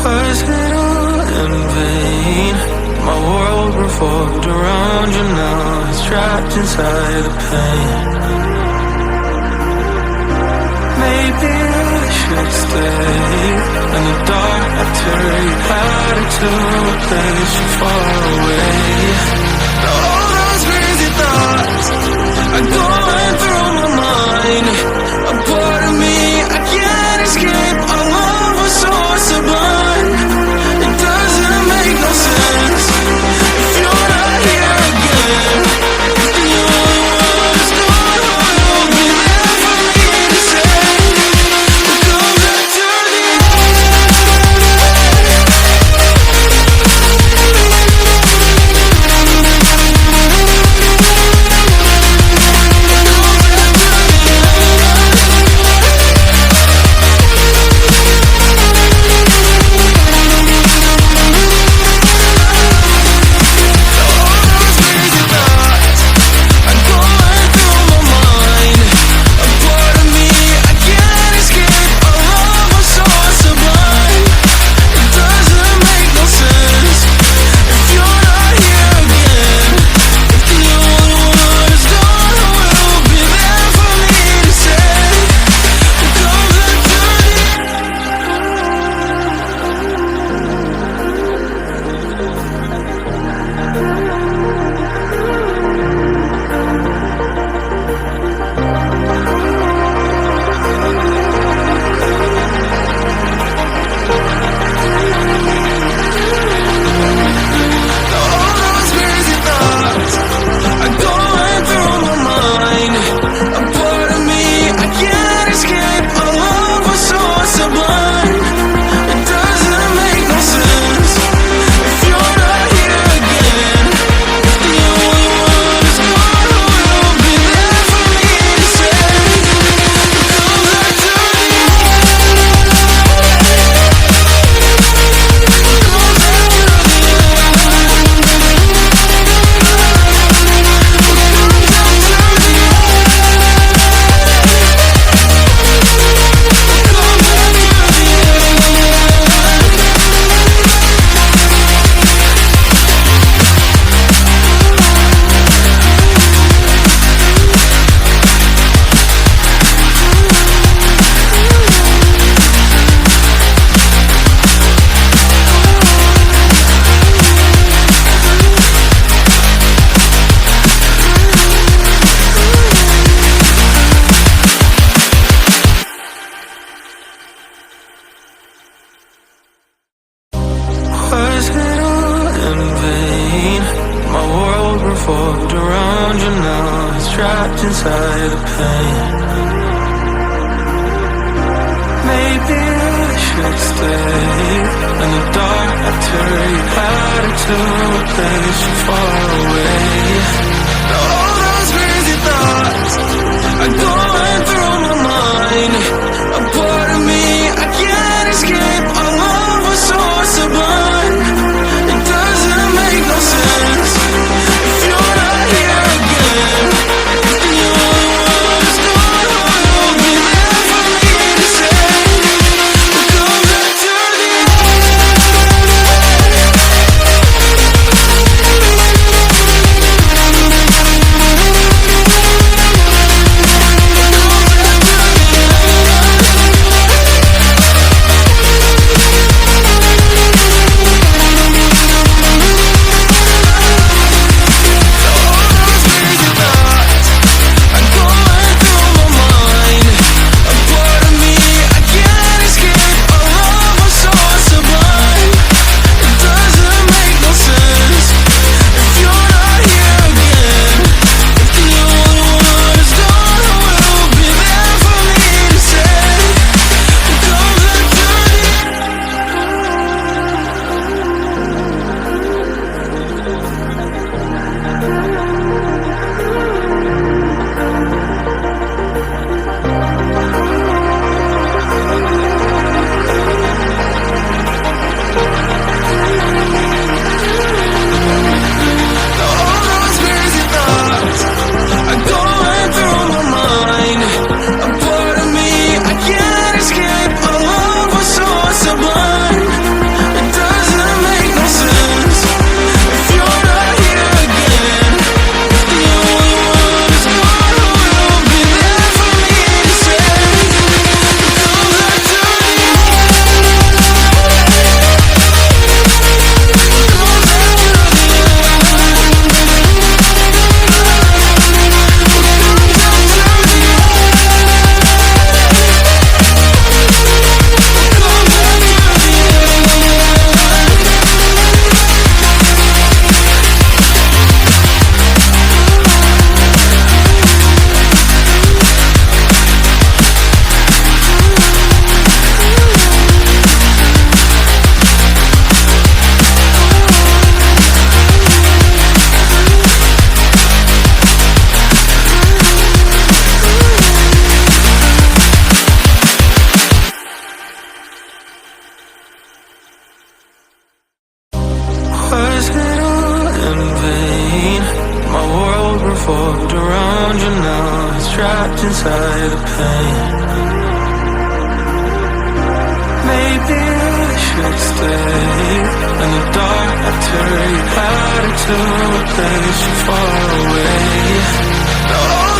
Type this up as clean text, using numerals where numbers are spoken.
Was it all in vain? My world revolved around you, now it's trapped inside the pain. Maybe I should stay in the dark after you had it to a place so far away. Now all those crazy thoughts are going through my mind. A part of me I can't escape. Our love was so sublime. It doesn't make no sense if you're not here again. If the only one who's gone will be there for me to say, we'll come back to the Was it all in vain? My world revolved around you, now it's trapped inside the pain. Maybe I should stay in the dark after you had it to a place so far away. Now all those crazy thoughts are going through my mind. A part of me I can't escape. Our love was so sublime. It doesn't make no sense if you're not here again. If the only one who's gone will be there for me to say, we'll come back to the end. it all in vain? My world revolved around you, now it's trapped inside the pain. Maybe I should stay in the dark after you had it to a place so far away. No.